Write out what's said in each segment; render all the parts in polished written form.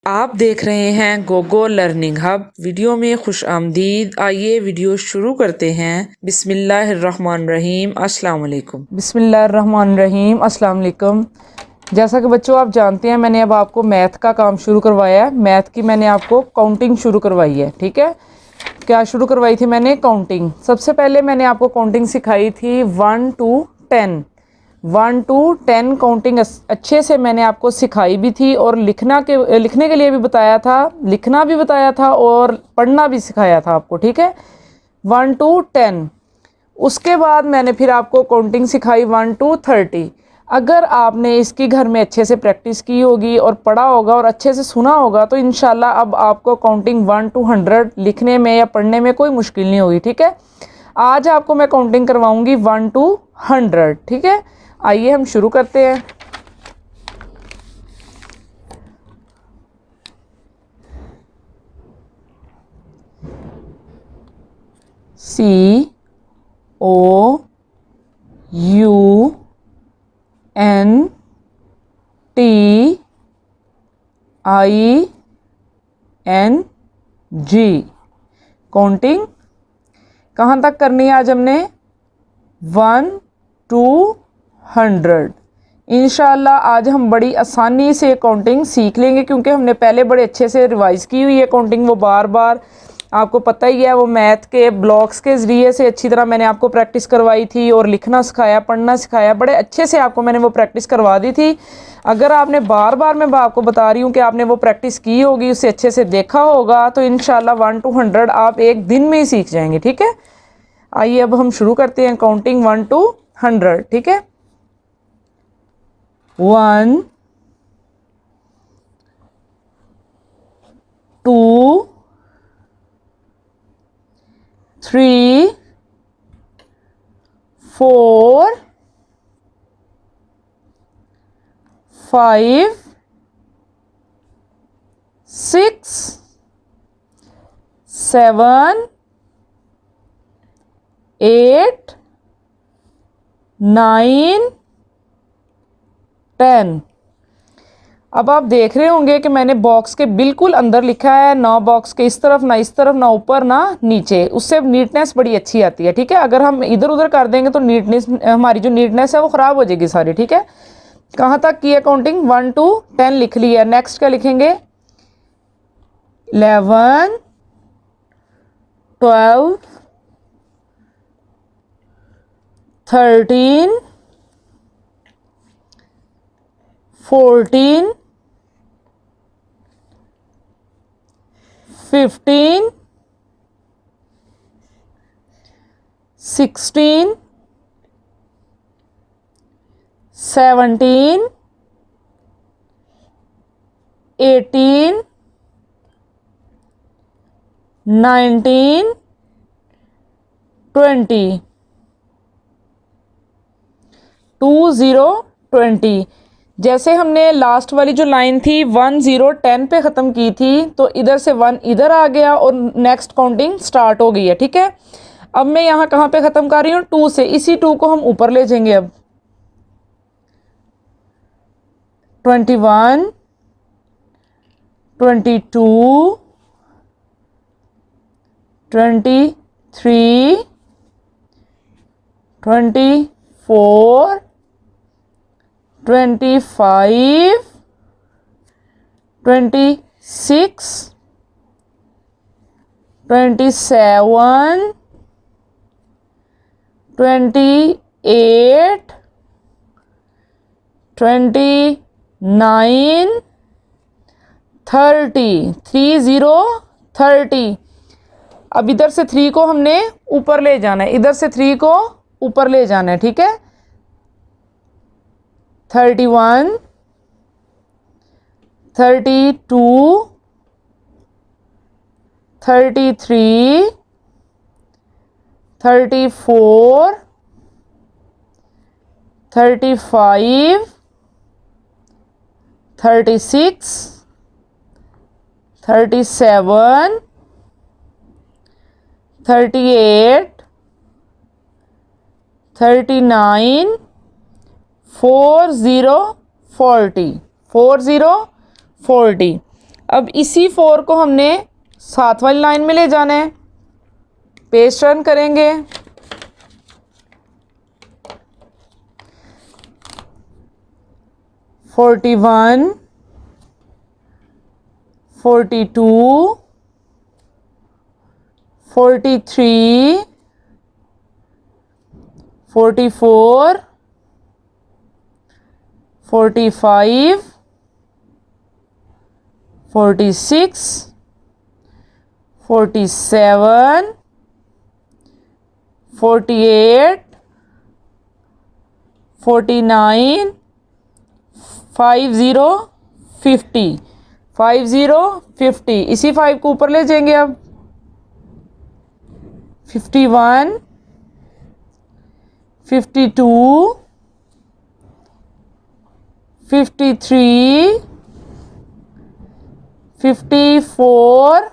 आप देख रहे हैं गोगो लर्निंग हब। वीडियो में खुश आमदीद। आइए वीडियो शुरू करते हैं। बिस्मिल्लाहिर्रहमानिर्रहीम। अस्सलाम वालेकुम। बिस्मिल्लाहिर्रहमानिर्रहीम। अस्सलाम वालेकुम। जैसा कि बच्चों आप जानते हैं, मैंने अब आपको मैथ का काम शुरू करवाया है। मैथ की मैंने आपको काउंटिंग शुरू करवाई है। ठीक है, क्या शुरू करवाई थी मैंने? काउंटिंग। सबसे पहले मैंने आपको काउंटिंग सिखाई थी 1 to 10। 1 to 10 काउंटिंग अच्छे से मैंने आपको सिखाई भी थी और लिखने के लिए भी बताया था, लिखना भी बताया था और पढ़ना भी सिखाया था आपको। ठीक है, 1 to 10। उसके बाद मैंने फिर आपको काउंटिंग सिखाई 1 to 30। अगर आपने इसकी घर में अच्छे से प्रैक्टिस की होगी और पढ़ा होगा और अच्छे से सुना होगा तो इंशाल्लाह अब आपको काउंटिंग 1 to 100 लिखने में या पढ़ने में कोई मुश्किल नहीं होगी। ठीक है, आज आपको मैं काउंटिंग करवाऊंगी 1 to 100। ठीक है, आइए हम शुरू करते हैं। COUNTING। काउंटिंग कहाँ तक करनी है आज हमने? 1 to 100। इंशाल्लाह आज हम बड़ी आसानी से काउंटिंग सीख लेंगे क्योंकि हमने पहले बड़े अच्छे से रिवाइज़ की हुई है काउंटिंग। वो बार बार आपको पता ही है, वो मैथ के ब्लॉक्स के ज़रिए से अच्छी तरह मैंने आपको प्रैक्टिस करवाई थी और लिखना सिखाया, पढ़ना सिखाया, बड़े अच्छे से आपको मैंने वो प्रैक्टिस करवा दी थी। अगर आपने बार बार, मैं आपको बता रही हूँ कि आपने वो प्रैक्टिस की होगी, उसे अच्छे से देखा होगा तो इंशाल्लाह 1 to 100 आप एक दिन में ही सीख जाएंगे। ठीक है, आइए अब हम शुरू करते हैं काउंटिंग 1 to 100। ठीक है, 1 2 3 4 5 6 7 8 9 10। अब आप देख रहे होंगे कि मैंने बॉक्स के बिल्कुल अंदर लिखा है, ना बॉक्स के इस तरफ, ना इस तरफ, ना ऊपर ना नीचे। उससे नीटनेस बड़ी अच्छी आती है। ठीक है, अगर हम इधर उधर कर देंगे तो नीटनेस, हमारी जो नीटनेस है वो ख़राब हो जाएगी सारी। ठीक है, कहाँ तक की है काउंटिंग? 1 to 10 लिख ली है। नेक्स्ट क्या लिखेंगे? 11 12 13 14 15 16 17 18 19 20 20। जैसे हमने लास्ट वाली जो लाइन थी 1 0 10 पे ख़त्म की थी तो इधर से 1 इधर आ गया और नेक्स्ट काउंटिंग स्टार्ट हो गई है। ठीक है, अब मैं यहाँ कहाँ पे ख़त्म कर रही हूँ? 2 से। इसी 2 को हम ऊपर ले जाएंगे। अब 21 22 23 24 25 26 27 28 29 30। अब इधर से 3 को हमने ऊपर ले जाना है, इधर से 3 को ऊपर ले जाना है। ठीक है, 31 32 33 34 35 36 37 38 39 40 40 40। अब इसी 4 को हमने साथ वाली लाइन में ले जाना है। पेज टर्न करेंगे, 41, 42, 43, 44, 45, 46, 47, 48, 49, 50, 50, 50, 50। इसी 5 को ऊपर ले जाएंगे अब। 51, 52, 53, 54,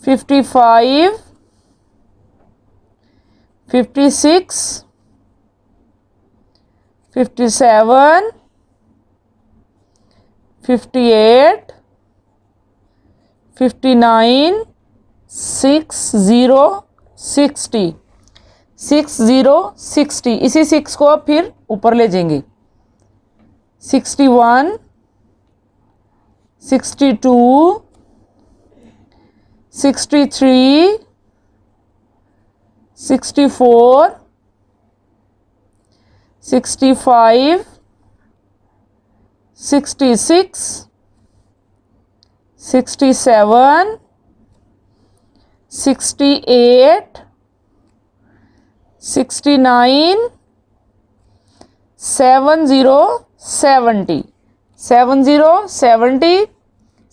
55, 56, 57, 58, 59, 60, 60, 60, 60। इसी 6 को अब फिर ऊपर ले जाएंगे। 61, 62, 63, 64, 65, 66, 67, 68, 69, 70, 70, 70, 70,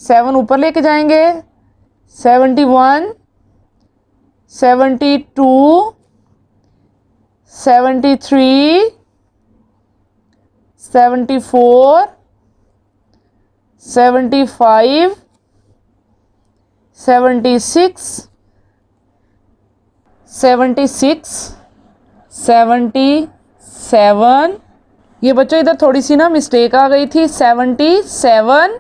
7 ऊपर लेके जाएंगे। 71, 72, 73, 74, 75, 76, 76, 77। ये बच्चों इधर थोड़ी सी ना मिस्टेक आ गई थी। 77,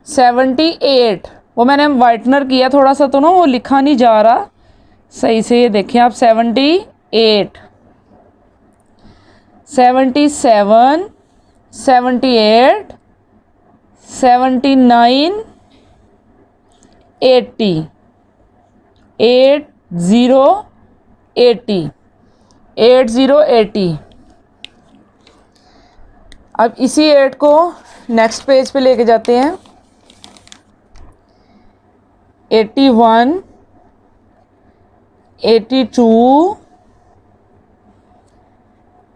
78, वो मैंने वाइटनर किया थोड़ा सा तो ना वो लिखा नहीं जा रहा सही से। ये देखिए आप 78, 77, 78, 79, 80, 80, 80, 80, 80। अब इसी 8 को नेक्स्ट पेज पे लेके जाते हैं। 81, 82,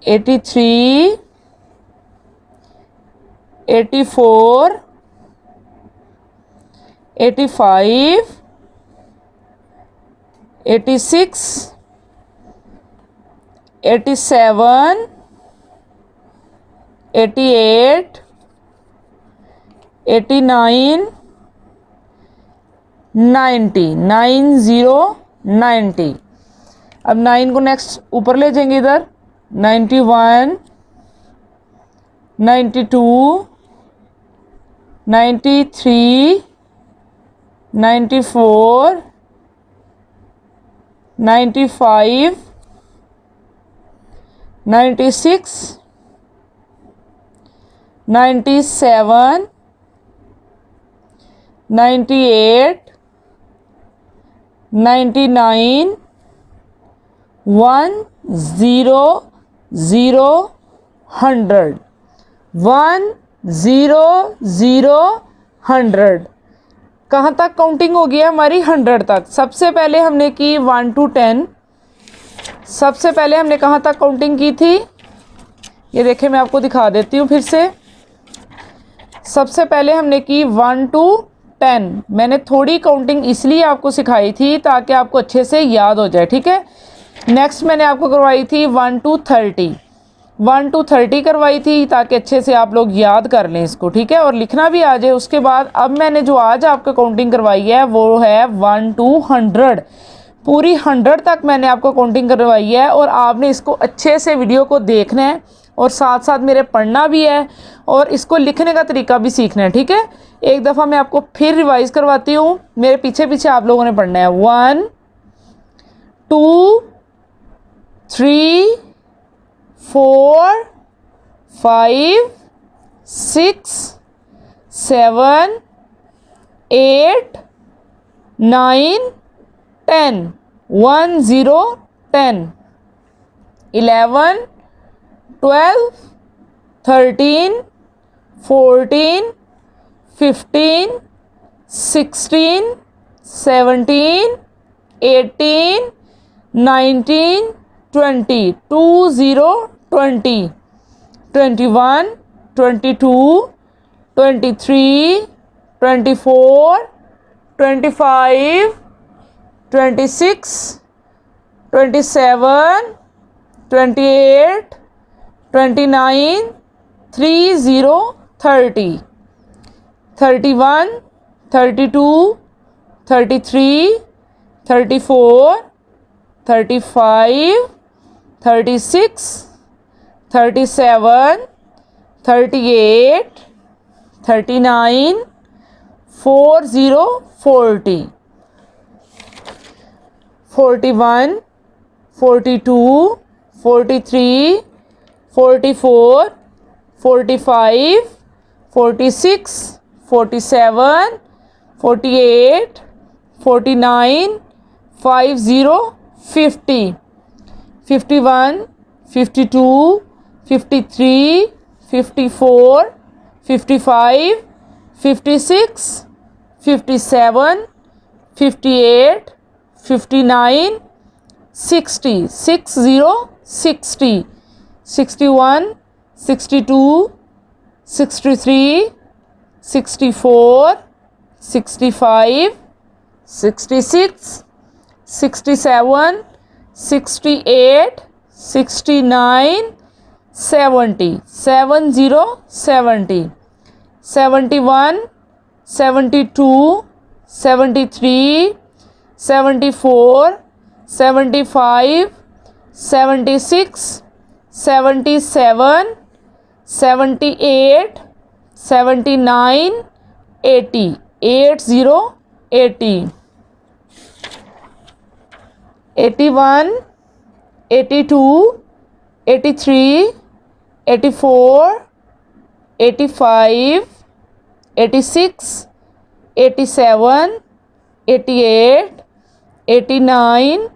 83, 84, 85, 86, 87, 88, 89, 90, 90, 90। अब 9 को नेक्स्ट ऊपर ले जाएंगे इधर। 91, 92, 93, 94, 95, 96, 97, 98, 99, 100, 100, 100। कहाँ तक काउंटिंग हो गई है हमारी? 100 तक। सबसे पहले हमने की 1 to 10। सबसे पहले हमने कहाँ तक काउंटिंग की थी? ये देखिए मैं आपको दिखा देती हूँ फिर से। सबसे पहले हमने की 1 to 10। मैंने थोड़ी काउंटिंग इसलिए आपको सिखाई थी ताकि आपको अच्छे से याद हो जाए, ठीक है। नेक्स्ट मैंने आपको करवाई थी 1 to 30। 1 to 30 करवाई थी ताकि अच्छे से आप लोग याद कर लें इसको, ठीक है, और लिखना भी आ जाए। उसके बाद अब मैंने जो आज आपको काउंटिंग करवाई है वो है 1 to 100। पूरी 100 तक मैंने आपको काउंटिंग करवाई है और आपने इसको अच्छे से वीडियो को देखना है और साथ साथ मेरे पढ़ना भी है और इसको लिखने का तरीका भी सीखना है, ठीक है। एक दफ़ा मैं आपको फिर रिवाइज़ करवाती हूँ, मेरे पीछे पीछे आप लोगों ने पढ़ना है। 1 2 3 4 5 6 7 8 9 10 1 0 10 11 12 13 14 15 16 17 18 19 20 20 20 21 22 23 24 25 26 27 28 29 30 30 31 32 33 34 35 36 37 38 39 40 40 41 42 43 44 45 46 47 48 49 50 50 51 52 53 54 55 56 57 58 59 60 60 60 61 62 63 64 65 66 67 68 69 70 70 70 71 72 73 74 75 76 77 78 79 80 80 80 81 82 83 84 85 86 87 88 89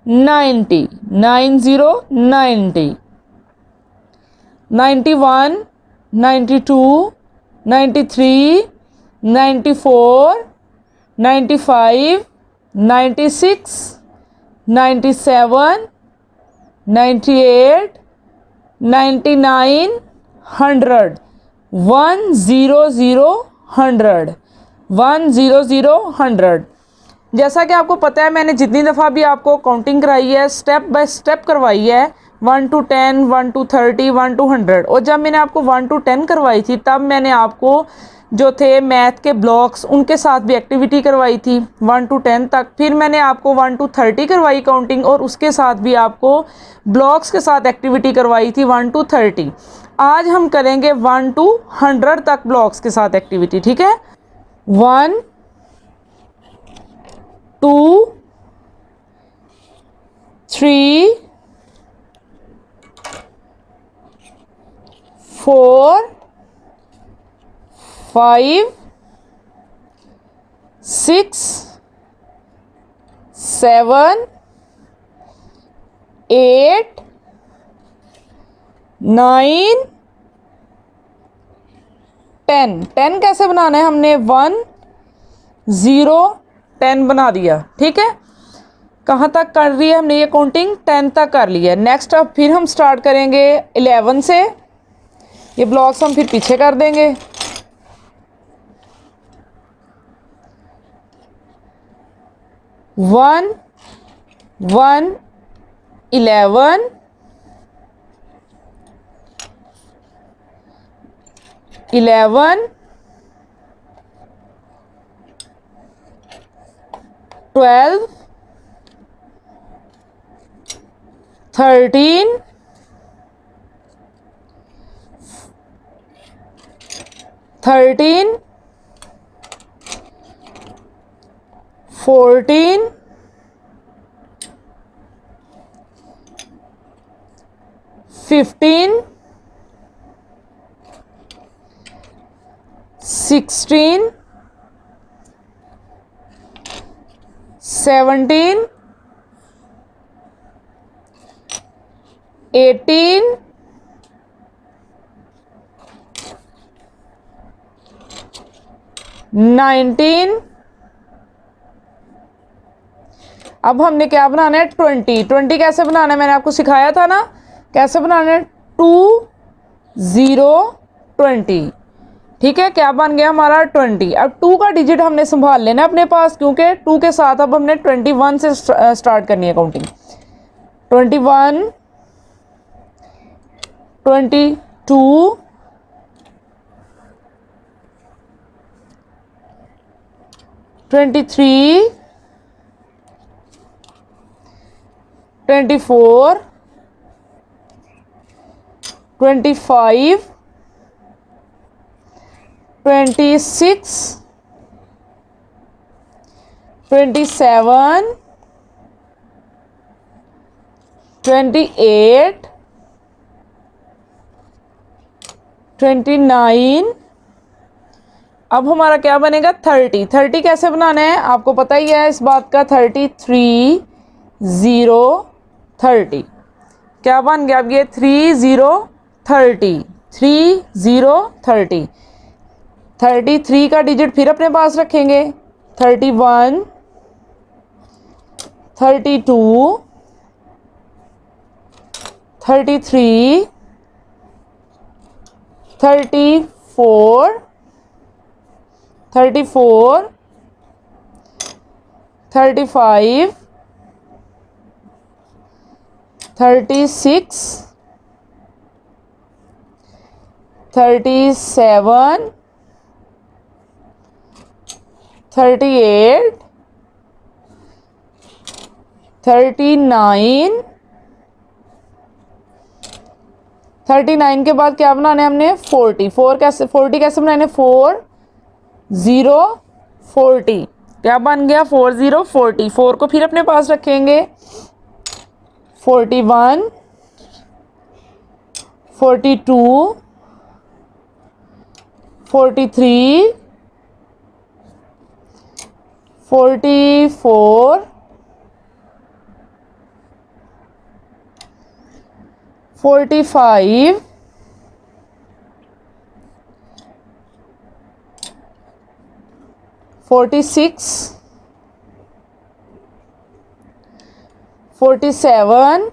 90 90 90 91 92 93 94 95 96 97 98 99 100 100 100 100 100। जैसा कि आपको पता है, मैंने जितनी दफ़ा भी आपको काउंटिंग कराई है स्टेप बाय स्टेप करवाई है, 1 to 10 1 to 30 1 to 100। और जब मैंने आपको 1 to 10 करवाई थी तब मैंने आपको जो थे मैथ के ब्लॉक्स उनके साथ भी एक्टिविटी करवाई थी 1 to 10 तक। फिर मैंने आपको 1 to 30 करवाई काउंटिंग और उसके साथ भी आपको ब्लॉक्स के साथ एक्टिविटी करवाई थी 1 to 30। आज हम करेंगे 1 to 100 तक ब्लॉक्स के साथ एक्टिविटी, ठीक है। 1 2 3 4 5 6 7 8 9 10। 10 कैसे बनाना है, हमने 1 0 10 बना दिया, ठीक है। कहाँ तक कर रही है हमने ये काउंटिंग, 10 तक कर लिया। नेक्स्ट अब फिर हम स्टार्ट करेंगे 11 से। ये ब्लॉक्स हम फिर पीछे कर देंगे। 1 1 11 11 12 13 13, 14, 15, 16, 17, 18, 19। अब हमने क्या बनाना है, 20। 20 कैसे बनाना है मैंने आपको सिखाया था ना, कैसे बनाना है, 2 0 20। ठीक है, क्या बन गया हमारा 20। अब 2 का डिजिट हमने संभाल लेना अपने पास, क्योंकि 2 के साथ अब हमने 21 से स्टार्ट करनी है काउंटिंग। 21, 22, 23, 24, 25, 26, 27, 28, 29। अब हमारा क्या बनेगा, 30। 30 कैसे बनाना है आपको पता ही है इस बात का, 33 0 30। क्या बन गया अब ये, 3 0 30, 3 0 30। 33 का डिजिट फिर अपने पास रखेंगे, 31, 32, 33, 34, 34, 35, 36, 37, 38, 39। 39 के बाद क्या बनाना है हमने, 40 कैसे, 40 कैसे बनाने, 4 0 40। क्या बन गया, 4 0 40। 4 को फिर अपने पास रखेंगे, 41, 42, 43, 44, 45, 46, 47,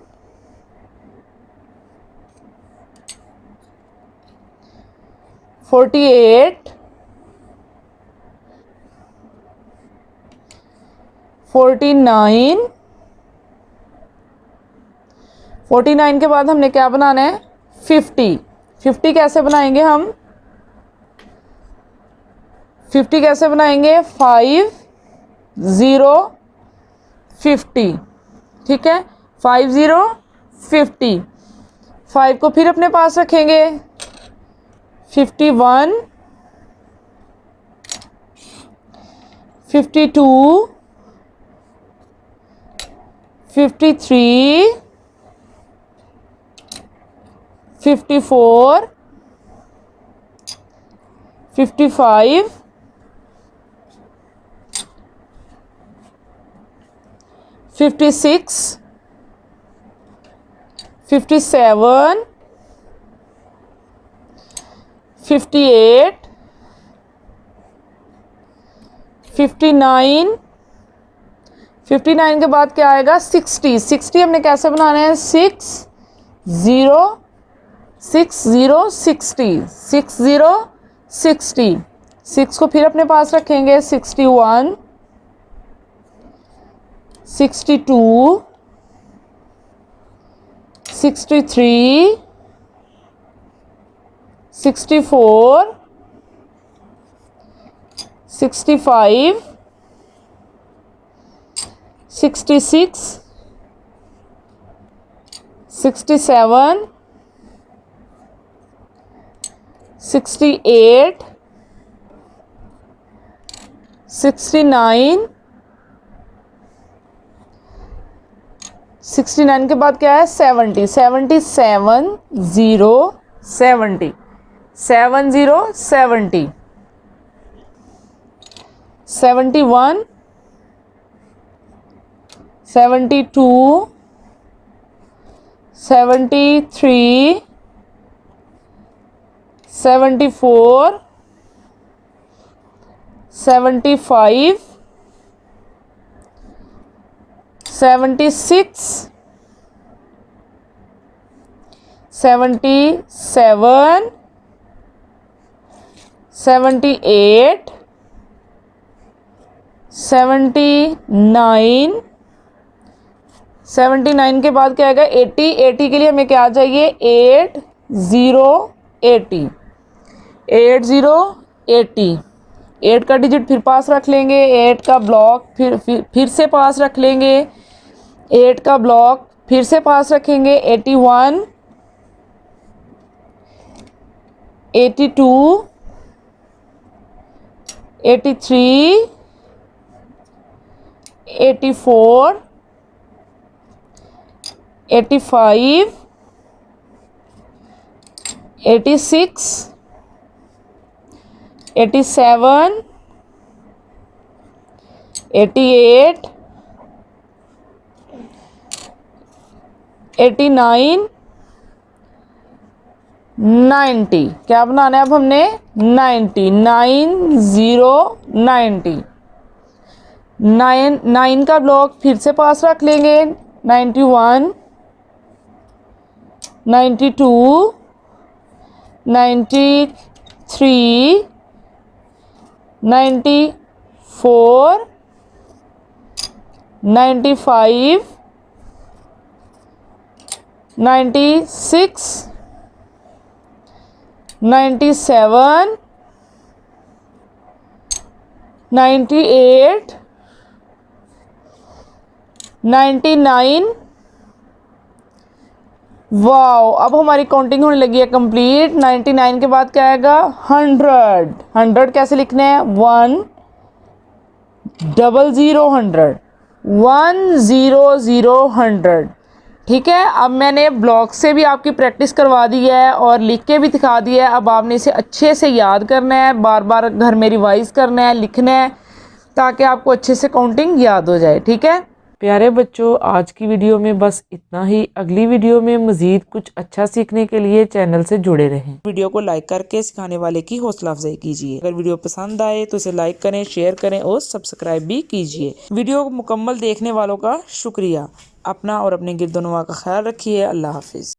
48, 49। 49 के बाद हमने क्या बनाना है, 50। 50 कैसे बनाएंगे हम, 50 कैसे बनाएंगे, 5 0 50। ठीक है, 5 0 50। 5 को फिर अपने पास रखेंगे, 51, 52, 53, 54, 55, 56, 57, 58, 59। 59 के बाद क्या आएगा, 60। 60 हमने कैसे बनाना है, 6 0 6 0 60, 6 0 60। 6 को फिर अपने पास रखेंगे, 61, 62, 63, 64, 65, 66, 67, 68, 69, 69 के बाद क्या है 70, 77, 0, 70, 70, 70, 71, 72, 73, 74, 75, 76, 77, 78, 79, 79 के बाद क्या आएगा 80, 80 के लिए हमें क्या चाहिए 8, 0, 80, 8, 0, 80, 8 का डिजिट फिर पास रख लेंगे, 8 का ब्लॉक फिर से पास रख लेंगे, 8 का ब्लॉक फिर से पास रखेंगे, 81, 82, 83, 84, 85, 86, 87, 88, 89, 90, क्या बनाना है अब हमने 90, 9, 0, 90, 9 का ब्लॉक फिर से पास रख लेंगे, 91, 92, 93, 94, 95, 96, 97, 98, 99, वाओ। अब हमारी काउंटिंग होने लगी है कंप्लीट। 99 के बाद क्या आएगा 100, 100 कैसे लिखना है 1, 00, 100, 100, 100, ठीक है। अब मैंने ब्लॉक से भी आपकी प्रैक्टिस करवा दी है और लिख के भी दिखा दिया है। अब आपने इसे अच्छे से याद करना है, बार बार घर में रिवाइज करना है, लिखना है, ताकि आपको अच्छे से काउंटिंग याद हो जाए, ठीक है। प्यारे बच्चों, आज की वीडियो में बस इतना ही। अगली वीडियो में मज़ीद कुछ अच्छा सीखने के लिए चैनल से जुड़े रहें। वीडियो को लाइक करके सिखाने वाले की हौसला अफजाई कीजिए। अगर वीडियो पसंद आए तो इसे लाइक करें, शेयर करें और सब्सक्राइब भी कीजिए। वीडियो को मुकम्मल देखने वालों का शुक्रिया। अपना और अपने गिरदोनवा का ख्याल रखिए। अल्लाह हाफिज़।